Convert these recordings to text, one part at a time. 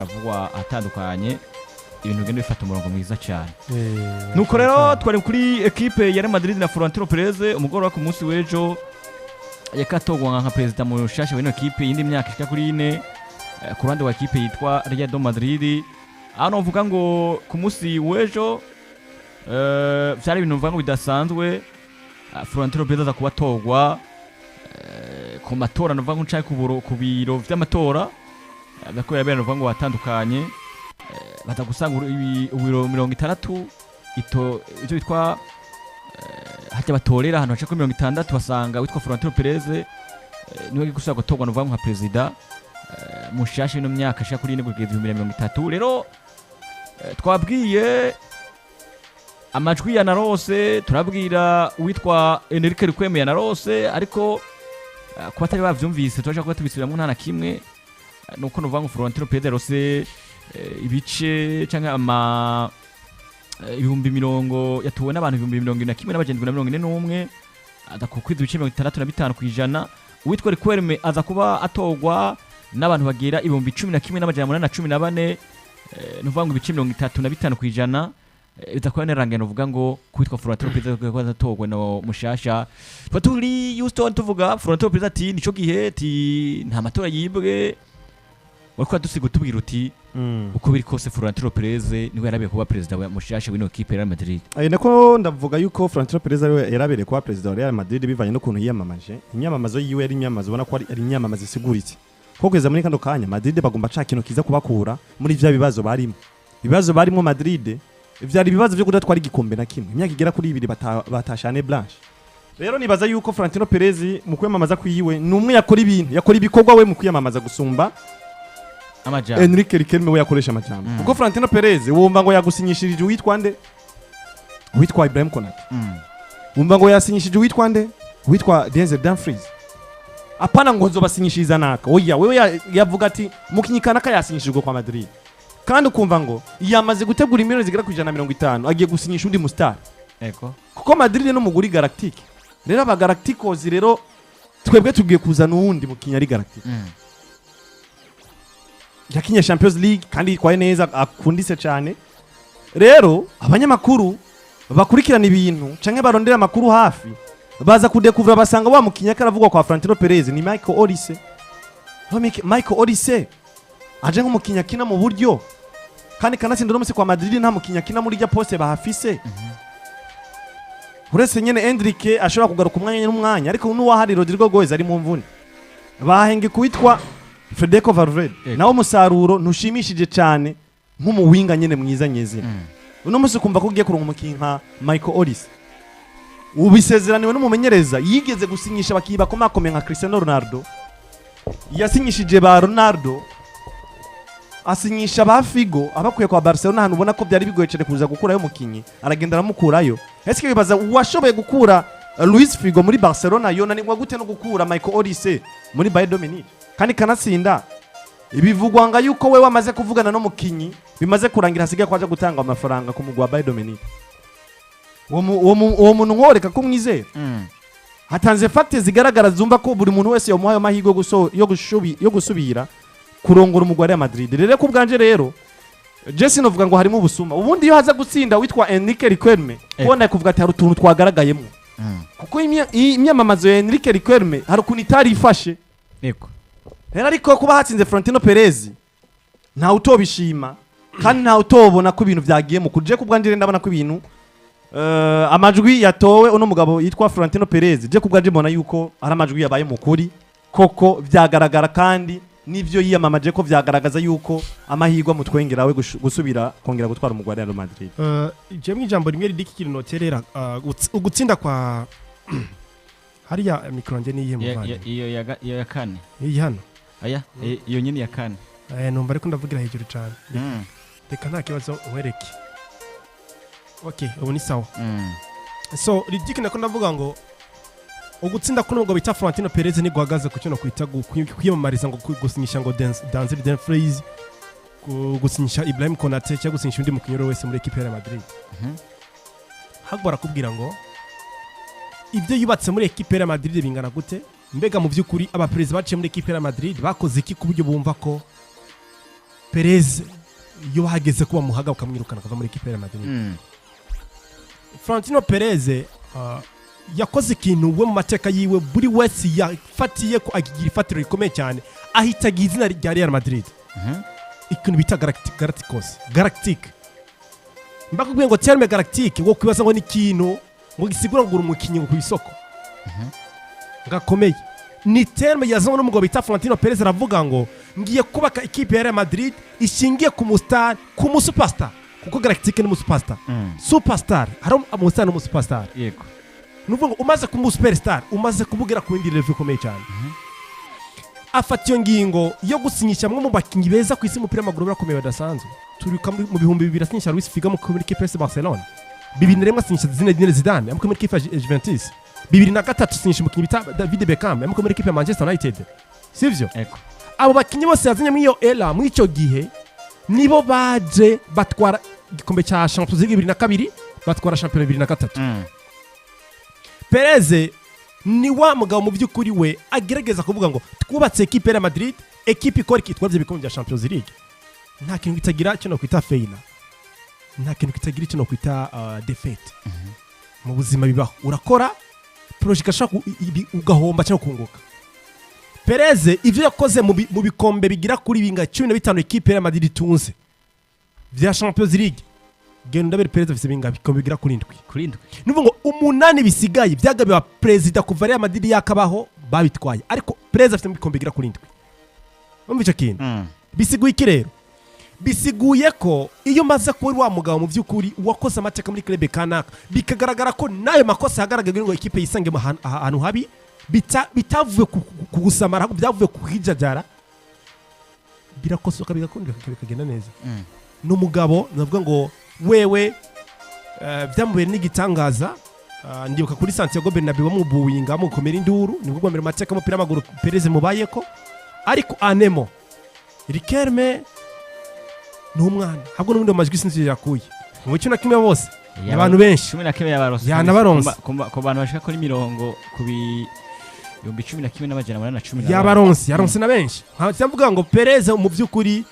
avugwa atandukanye ibintu bigenda bifata umurongo mwiza cyane nuko rero twari kuri equipe ya Real Madrid na Florentino Perez umugoro wa ku munsi w'ejo yakatogwa nka president mu shasha w'ino equipe yindi myaka ishika kuri 4 ku ruhande wa equipe yitwa Real Madrid hano uvuga ngo ku munsi w'ejo byari ibintu uvuga ngo bidasanzwe Florentino Perez aza kubatogwa ku matora nuvuga ngo ncaye ku biro vy'amatora bako yabera uvuga ngo watandukanye bata gusanga ibiro 60 ito bitwa hajya batorera hano haca kuri 60 basanga witwa Florentino Perez niwe gusaba gutogwa nuvuga nka president mushasha ino myaka ashaka kuri 2030 rero twabwiye amajwi ya narose turabwira witwa Enrique Riquelme ya narose ariko kuba atari bavyumvise twaje kuba tubisubiramo nta na kimwe nuko nuvuga ngo Florentino Perez rose ibice cyangwa ama ibihumbi 70 yatuwe n'abantu 71 n'abagenda 41 adakukwiza ibice 65% witwa Riquelme aza kuba atogwa n'abantu bagera ibihumbi 11 n'abagenda 814 nuvuga ngo ibice 35% bitakora nerangeno uvuga ngo kwitwa Florentino Perez kwaza togwe no mushasha twaturi Houston tuvuga Florentino Perez ati nico gihe ati nta matora yibwe wako dusigo tubwira uti uko biri kose Florentino Perez niwe yarabiye kuba president wa mushasha w'ino equipe ya Real Madrid nako ndavuga yuko Florentino Perez yarabereye kuba president wa Real Madrid bivanye no kuntu yiyamamaje imyamamazo yiwe yari imyamamazo ubona ko ari imyamamazo isiguritse ko kweza muri kando kanya Madrid bagomba ca kintu kiza kubakura muri vya bibazo barimo Madrid vyari ibibazo byo kudatwara igikombe na kimwe imyaka igera kuri 2 batashane blanche rero nibaza yuko Florentino Perez mu kwiyamamaza kwiyiwe numwe yakora ibikorwa we mu kwiyamamaza gusumba amajambo Enrique Riquelme we yakoresha amajambo kuko Florentino Perez wumva ngo yagusinyishirije witwa Ibrahim Konate wumva ngo yasinyishije witwa Denzel Dumfries apana ngo nzobasinyishiriza naka oya wewe yavuga ati mukinyikana ka yasinyishijwe kwa Madrid kandi ukumva ngo yamaze gutegura imiliyoni zigera ku 150 agiye gusinyisha undi mustar eko kuko Madrid no muguri Galactic rero aba Galacticos rero twebwe tugiye kuzana uwundi mukinya ari Galactic yakinye Champions League kandi kwaye neza akundise cyane rero abanyamakuru bakurikirana ibintu canke barondera amakuru hafi baza kudekuvura basanga wa mukinya karavugwa kwa Florentino Perez ni Michael Olise aje nk'umukinya kina mu buryo kandi kanatsinda no kwa Madrid nta mukinya kina muri rya poste bahafise uretse nyene Enrique ashobora kugaruka umwanya n'umwanya ariko n'uwahari Rodrigo Goes ari mu mvune bahenge kuitwa Federico Valverde nawo musaruro ntushimishije cyane nk'umuwinga nyene mwiza nyezina uno musi kumva ko ugiye kuronka umukinka Michael Olise ubisezeraniwe n'umumenyereza yigeze gusinyisha bakiba ko makomeye nka Cristiano Ronaldo yasinyishije ba Ronaldo asinyisha ba Figo abakuye kwa Barcelona hano ubona ko byari bigoye cyane kuza gukurayo umukinyi aragenda aramukurayo ese bibaza washoboye gukura Luis Figo muri Barcelona yona ni gute no gukura Michael Olise muri Bayern Munich kandi kanatsinda ibivugwa nga yuko we wamaze kuvugana no mukinyi bimaze kurangira hasigaye kwaje gutanga amafaranga ku mugwa Bayern Munich uwo muntu nkoreka kumwizera hatanze facts zigaragara zumva ko buri muntu wese yomuhaye amahigo yo gusubira kurongora umugwa wa Madrid rero ku bwanje rero Jesse novuga ngo harimo ubusuma ubundi yo haza gutsinda witwa Enrique Riquelme ubona kuvuga ati hari utuntu twagaragayemo kuko imyamamazo ya Enrique Riquelme hari ukuntu itari ifashe yego rero ariko kuba hatsinze Florentino Perez nta utobishima kandi nta utobona ko ibintu byagiye mu kuje ku bwanje ndabona ko ibintu amajwi yatowe uno mugabo yitwa Florentino Perez je ku bwanje mbona yuko ari amajwi yabaye mukuri koko byagaragara kandi nivyo yiyamamaje ko vyagaragaza yuko amahirwe mutwengera we gusubira kongera gutwara umugwa Real Madrid je mwijambo rimwe ridikikira noterera ugutsinda kwa hariya mikronje ni yemuvanye iyo ya kane iyi hano aya iyo nyine ya kane numva ariko ndavugira hejuru cyane reka nta kibazo uhereke okay ubu ni sawa so ridikina ko ndavuga ngo ugutsinda kuno ngo bita Florentino Perez ni guhagaze ku kino kwita kwiyamamariza ngo gusinyisha ngo Denzel Dumfries gusinyisha Ibrahim Konate cyangwa gusinyisha undi mukinyero wese muri equipe ya Madrid hagbara kubwira ngo ibyo yubatse muri equipe ya Madrid bingana gute mbega mu byukuri aba president baciye muri equipe ya Madrid bakoze iki ku buryo bumva ko Perez iyo hageze kuba muhaga ukamwirukana akava muri equipe ya Madrid. Florentino Perez yakoze ikintu we mu mateka yiwe buri wese yafatiye ko agigira ifatiro rikomeye cyane ahita izina rya Real Madrid. Ikintu bita Galacticos. Mbakubwiye ngo terme Galactic wo kwibaza ngo ni ikintu ngo gisigura ngo umukinyi ku isoko. Ngakomeye. Ni terme yazanwe n'umugabo bita Florentino Perez aravuga ngo ngiye kubaka ikipe ya Real Madrid ishingiye ku mustar, ku superstar. Kuko Galactic ni superstar. Superstar, hari umustar no superstar. Yego. Nuvuga ngo umaze kuba superstar, umaze kubugira ku yindi level ikomeye cyane. Afatiyo ngingo yo gusinyisha mwe mu bakinyi beza ku isi umupira w'amaguru barakomeye badasanzwe. Turika mu bihumbi 2000 asinyisha Luis Figo mu equipe ya Barcelona. 2001 asinyisha Zinedine Zidane mu equipe ya Juventus. 2003 asinyisha umukinyi bita David Beckham mu equipe ya Manchester United. Sivyo? Eko. Abo bakinyi bose yazanye muri iyo era muri icyo gihe nibo baje batwara igikombe cya Champions League 2002 batwara Champions 2003. Perez ni wa mugabo mu by'ukuri we agerageza kuvuga ngo twubatse equipe ya Madrid, equipe ikora ikitwara ibikombe bya Champions League. Nta kintu kitagira cyo no kwita failure. Nta kintu kitagira cyo no kwita defeat. Mu buzima bibaho urakora project ashaka ugahomba cyangwa kunguka. Perez ivyo yakoze mu bikombe bigira kuri binga 15 equipe ya Madrid itunze vya Champions League. Genda bere Perez afise binga bikombe bigira kuri 7. Nuvuga ngo umunani bisigaye byagabe president kuva Real Madrid yakabaho babitwaye. Ariko Perez afise bikombe bigira kuri 7. Umva icyo kintu. Bisiguye iki rero? Bisiguye ko iyo maze kuri wa mugabo mu by'ukuri wakoze amateka muri club kanaka bikagaragara ko nayo makosa yagaragaye ngo ikipe yisange ahantu habi bitavuye kugusamara byavuye kuhijajara birakosoka bigakundika bikagenda neza. No mugabo navuga ngo wewe byamubere n'igitangaza ndibuka kuri Santiago Bernabeu bamubuinga mukomera induru nibwo gwamera amateka mu piramaguru Perez mubayeko ariko anemo Riquelme n'umwana habwo n'ubundi amajwi sinzi yakuye mu cyo nakimwe bose abantu benshi 11 yabaronse yanabaronse ku bantu bashaka kuri mirongo kubi 11 n'amajana 810 yaronse na benshi cyamvuga ngo Perez mu by'ukuri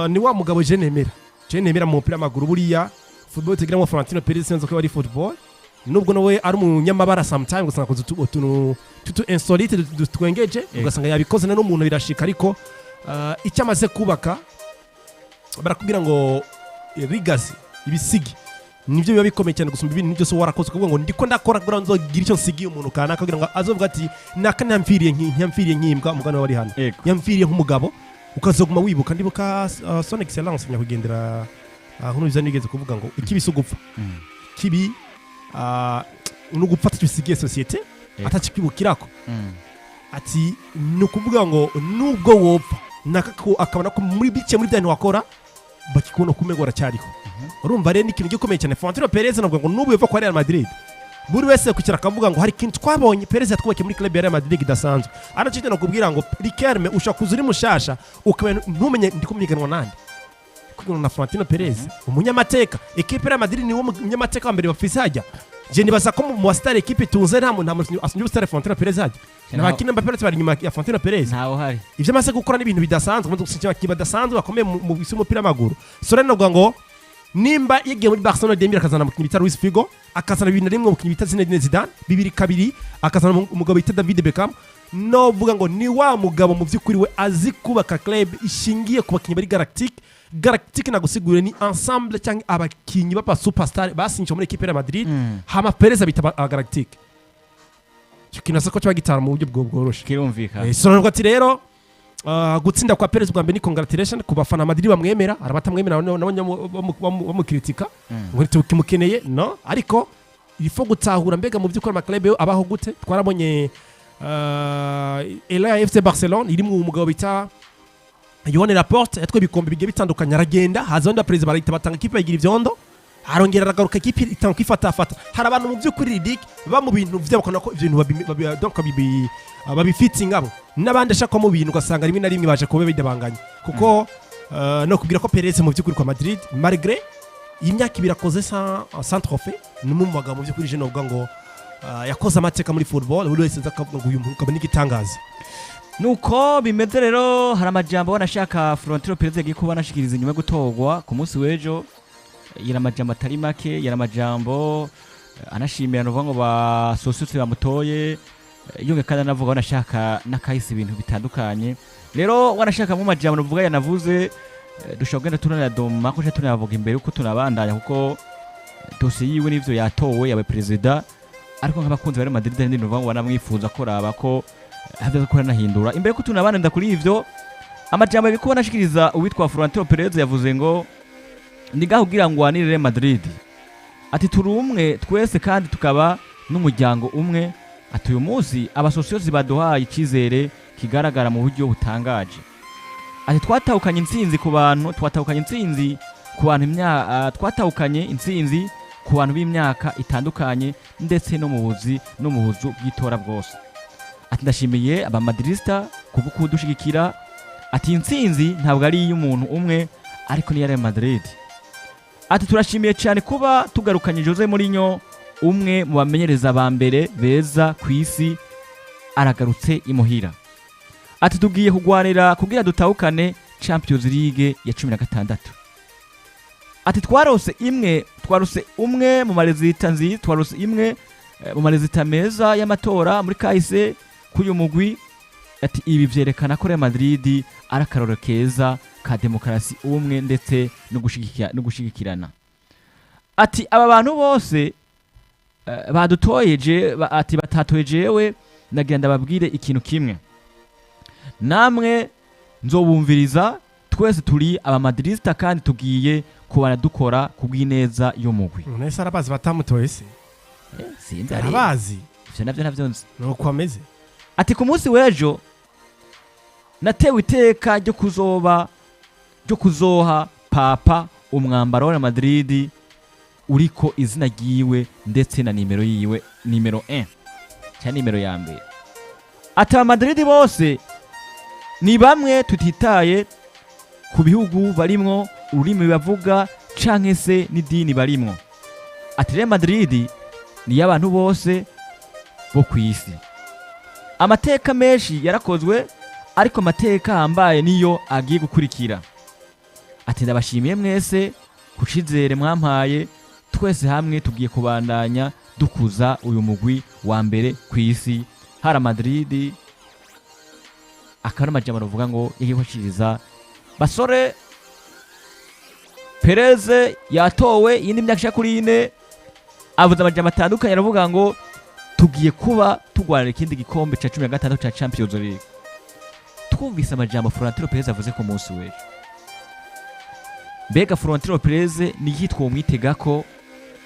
ni wa mugabo je nemera mu mupira w'amaguru buriya football tegira mu Florentino Perez senzo ko ari football nubwo nawe ari umunyamabara sometimes gusanga ko tutu insolite twengeje ugasanga yabikoze na n'umuntu birashika ariko icyamaze kubaka barakubwira ngo legacy ibisigi nivyo biba bikomeye cyane gusumba ibintu byose warakoze kuvuga ngo ndiko ndakora kugira nzogira icyo nsigiye umuntu kana kugira ngo azovuga ati naka ntamfiriye nkimbwa umugana wari hano yamfiriye nk'umugabo ukazoguma wibuka ndibuka son excellence nyakugendera hano bizani igeze kuvuga ngo ikibisugupfa kibi n'ugupfata cyusigiye societe atacikibukirako ati nukuvuga ngo nubwo wopfa nakako akabona ko muri bice muri byane wakora bakikubona kumegora cyariho urumva rero ikintu gikomeye cyane Florentino Perez navuga ngo nubu yeva kwa Real Madrid buri wese kukira akavuga ngo hari ikintu twabonye Perez yatwubake muri club ya Real Madrid idasanzwe aracite no kubwira ngo Riquelme ushaka uri mushasha ukabena ntumenye ndikumiganwa nande kugira na Florentino Perez umunyamateka equipe ya Real Madrid ni wo munyamateka mbere bafise hajya je nibaza ko mu star equipe tunze nta muntu asinjye star Florentino Perez hajya n'abakina Mbappé bari nyuma ya Florentino Perez ntaho hari ivyo amaze gukora n'ibintu bidasanzwe mu gusinya abakiba dasanzwe bakomeye mu bisi umupira w'amaguru so rero navuga ngo nimba yagiye muri Barcelona Demir akazana mukinyi bita Luis Figo akazana 2001 mukinyi bita Zinedine Zidane 2002 akazana umugabo bita David Beckham no vuga ngo ni wa mugabo mu by'ukuri we azi kubaka club ishingiye ku bakinyi bari Galactic nagusigure ni ensemble cyangwa abakinyi baba superstar basinje muri equipe ya Madrid hama Perez abita Galactic kinasa ko cyagitara mu buryo bworoshe kirumvika so ati rero gutsinda kwa Perez bwa mbere ni congratulation ku bafana Madrid bamwemera arabatamwemera bamukritika ngo tukimukeneye no ariko ifo gutahura mbega mu by'ukora amaklub abaho gute twarabonye Ela FC Barcelona iri mu mugabo bita Yone Laporte yatwe bikombe bigiye bitandukanye aragenda hazonda Perez barahita batanga ikipe yagira ivyondo arongera aragaruka ikipe itanga kwifatafata hari abantu mu by'ukuri ridik ba mu bintu by'abakona ko ibintu donc babifitting abo nabandi ashaka mu bintu ugasanga rimwe na rimwe baje kuba bidabanganya kuko no kubwira ko Perez mu by'ukuri kwa Madrid malgré imyaka ibirakoze sans trophée n'umumaga mu by'ukuri je no ngo yakoze amateka muri football buri wese akavuga ngo uyu muntu kabone igitangaza nuko bimeze rero hari amajambo wanashaka Florentino Perez yagiye kuba anashikiriza inyuma yo gutorwa ku munsi w'ejo yari amajambo atari make yari amajambo anashimira nuvuga ngo ba sosiyete bamutoye yonge kandi anavuga wanashaka nakahise ibintu bitandukanye rero wanashaka mu majambo nuvuga yanavuze dushobora kugenda tunanadoma ko tunavuga imbere uko tunabandanya kuko dosiye yiwe n'ivyo yatowe yabaye perezida ariko nk'abakunzi bari Madrid n'indi nuvuga ngo banamwifuza ko raba ko havyo ko nahindura imbere ko tunabandanya kuri ivyo amajambo yabiko banashikiriza uwitwa Florentino Perez yavuze ngo ndigaho kugira ngo wanirire Madrid ati turi umwe twese kandi tukaba n'umuryango umwe ati uyu munsi abasosiyete baduhaye ikizere kigaragara mu buryo butangaje ati twatahukanye intsinzi ku bantu b'imyaka itandukanye ndetse no mu buzu bw'itora bwose ati ndashimiye abamadrista kuko kudushigikira ati intsinzi ntabwo ari iy'umuntu umwe ariko ni ya Real Madrid ati turashimiye cyane kuba tugarukanye Jose Mourinho umwe mu bamenyereza ba mbere beza ku isi aragarutse imuhira ati tugiye kugwanira kugira dutahukane Champions League ya 16 ati twarose umwe mu marezita meza y'amatora muri kahise k'uyu mugwi ati ibi vyerekana ko Real Madrid arakaroro keza ka demokarasi umwe ndetse no gushigikirana ati aba bantu bose badutoye ati batatoye jewe nagira ndababwire ikintu kimwe namwe nzobumviriza twese turi abamadrista kandi tugiye kubana dukora kubw'ineza y'umugwi nese arabazi batamutoye se sinzi arabazi ivyo navyo nzi nuko ameze ati ku munsi w'ejo natewe iteka ryo kuzoha papa umwambaro wa Madrid uriko izina ryiwe ndetse na nimero yiwe nimero 1 cyane nimero ya mbere ati Madrid bose ni bamwe tutitaye ku bihugu barimwo ururimi bavuga canke se n'idini barimwo ati Real Madrid ni y'abantu bose bo kwisi amateka menshi yarakozwe ariko amateka hambaye niyo agiye gukurikira ati ndabashimiye mwese kucizere mwampaye twese hamwe tugiye kubandanya dukuza uyu mugwi wa mbere ku isi hara Madrid akana majambo ruvuga ngo yagiye kwashiriza basore Perez yatowe yindi myaka kuri 4 avuze amajambo atandukanye aravuga ngo tugiye kuba tugwanira ikindi gikombe ca 16 ca Champions League twumvise amajambo Florentino Perez avuze ko munsi w'ejo mbega Florentino Perez ni yitwa umwitega ko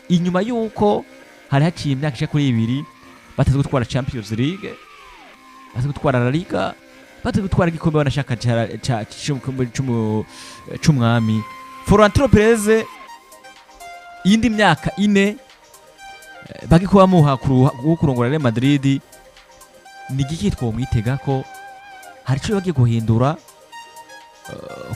inyuma yuko hari haciye imyaka kuri 2 bataze gutwara Champions League bataze gutwara La Liga bataze gutwara igikombe banashaka c'umwami Florentino Perez yindi myaka 4 bagikuba muha kurongora Real Madrid ni gikitwa umwitega ko hari cyo bagiye guhindura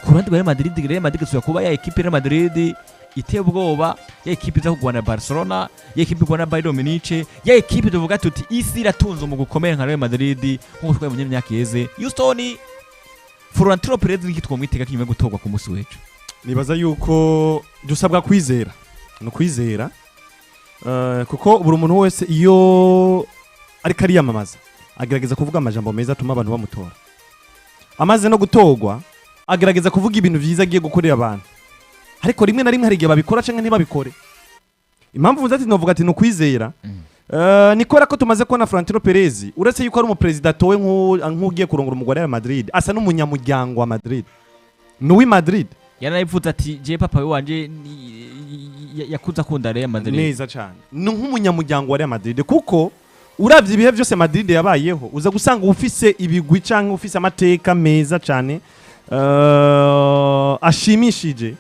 ku ruhande rwa Real Madrid suya kuba ya equipe Real Madrid iteye ubwoba ya equipe za kugwana Barcelona ya equipe kugwana Bayern Munich ya equipe tuvuga tuti isi iratunze mu gukomera nka Real Madrid nko twaye mu myaka yeze Houston Florentino Perez nikitwa umwitega kinyuma gutorwa ku munsi w'ejo nibaza yuko dusabwa kwizera no kwizera kuko buri umuntu wese iyo ari kariyamamaza agerageza kuvuga amajambo meza atuma abantu bamutora amaze no gutorwa agerageza kuvuga ibintu byiza agiye gukorera abantu ariko rimwe na rimwe hari igihe babikora canke ntibabikore impamvu vuze ati novuga ati no kwizera nikora ko tumaze kubona Florentino Perez uretse yuko ari umupresident towe nk'ugiye kurongora umugore wa Madrid asa n'umunyamuryango wa Madrid n'uwi Madrid yaranayivuze ati je papa wanje yakuza kunda Real Madrid neza cyane nk'umunyamuryango wa Real Madrid kuko uravye ibihe byose Madrid yabayeho uza gusanga ufise ibigwi canke ufise amateka meza cyane ashimishije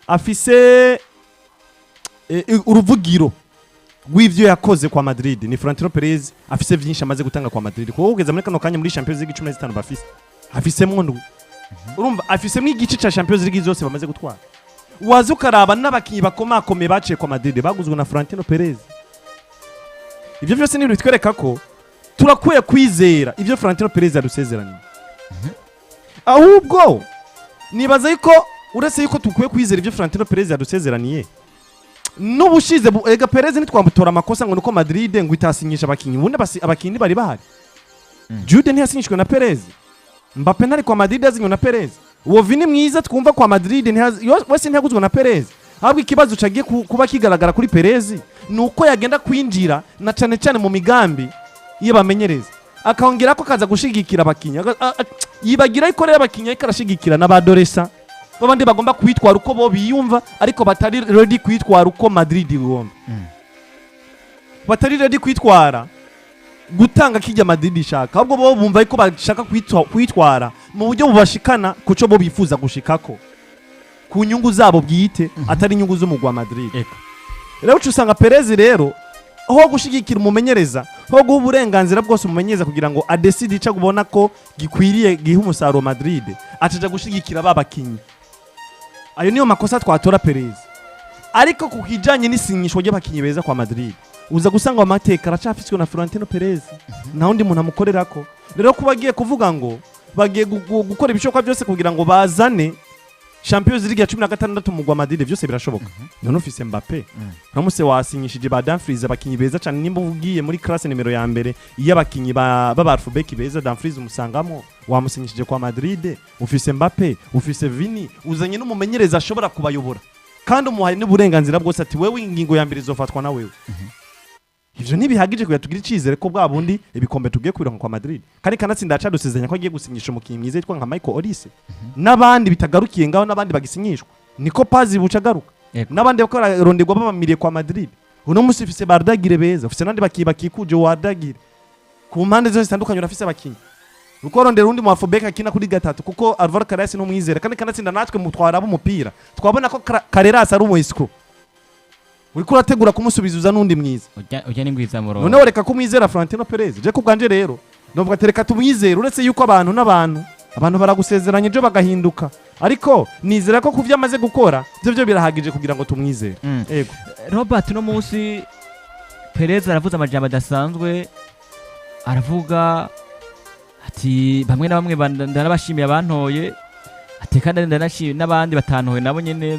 afise uruvugiro rw'ivyo yakoze kwa Madrid ni Florentino Perez afise vyinshi amaze gutanga kwa Madrid kuko ugeze muri kano kanya muri Champions League 15 bafise afisemwo ndwi urumva afisemwo igice ca Champions League zose bamaze gutwara wazi ukaraba n'abakinyi bakomakome baciye kwa Madrid baguzwe na Florentino Perez ivyo vyose ni bitwereka ko turakwiye kwizera ivyo Florentino Perez yadusezeranye ahubwo nibaza yuko uretse yuko tukwiye kwizera ibyo Florentino Perez yadusezeraniye n'ubushize ega Perez ntitwamutora amakosa ngo nuko Madrid ngo itasinyisha abakinyi ubundi abakinyi bari bahari Jude ntiyasinyishwe na Perez Mbappe ntari kwa Madrid azinywe na Perez uwo Vini mwiza twumva kwa Madrid wese ntiyaguzwe na Perez ahubwo ikibazo cagiye kuba kigaragara kuri Perez nuko yagenda kwinjira na cyane cyane mu migambi iyo bamenyereza akongera ko kaza gushigikira abakinyi yibagira ikorera abakinyi ariko arashigikira n'abadoresa babandi bagomba kwitwara uko bo biyumva ariko batari ready kwitwara uko Madrid bigomba batari ready kwitwara gutanga kijya Madrid ishaka ahubwo bo bumva yuko bashaka kwitwara mu buryo bubashikana kuco bo bifuza gushikako ku nyungu zabo bwite atari inyungu z'umugwa Madrid rero usanga Perez rero aho gushigikira umumenyereza aho guha uburenganzira bwose umumenyereza kugira ngo adecide ica kubona ko gikwiriye giha umusaruro Madrid acaja gushigikira babakinyi ayo niyo makosa twatora Perez ariko kukijanye n'isinyisho ry'abakinyi beza kwa Madrid uza gusanga amateka aracafiswe na Florentino Perez na undi muntu amukorerako rero kuba agiye kuvuga ngo bagiye gukora ibishoboka byose kugira ngo bazane Champions League ya 16 mu Rwanda Madrid byose birashoboka none ufise Mbappe namuse wasinyishije ba Dumfries abakinyi beza cyane nimba ugiye muri classe numero ya mbere iyo abakinyi baba alphabet beza Dumfries umusangamo wamusinyishije kwa Madrid ufise Mbappe ufise Vini uzanye n'umumenyereza ashobora kubayobora kandi umuhaye n'uburenganzira bwose ati wewe ingingo ya mbere izofatwa na wewe ivyo ntibihagije kuya tugira icizere ko bwa bundi ibikombe tugiye kwironka kwa Madrid kandi kanatsinda aca dusezeranya ko agiye gusinyisha umukinyi mwiza yitwa nka Michael Olise n'abandi bitagarukiye ngaho n'abandi bagisinyishwa niko pazi buca garuka n'abandi bakora ronderwa babamiriye kwa Madrid uno musi ufise bardagire beza ufise nandi bakikuje wadagire ku mpande zose zitandukanye urafise abakinyi uko rondera undi mu afobeka kina kuri gatatu kuko Alvaro Carreras no mwizera kandi kanatsinda natwe mutwara umupira twabona ko Carreras ari umuisco uriko urategura kumusubiza n'undi mwiza ujya n'ingwiza mu none woreka kumwizera Florentino Perez je kubwanje rero novuga tereka tumwizera uretse yuko abantu baragusezeranye byo bagahinduka ariko nizera ko kuvya amaze gukora byo birahagije kugira ngo tumwizere yego Robert no munsi Perez aravuze amajambo adasanzwe aravuga ati bamwe na bamwe ndanabashimiye abantoye ati kandi ndanashimiye n'abandi batantoye nabo nyene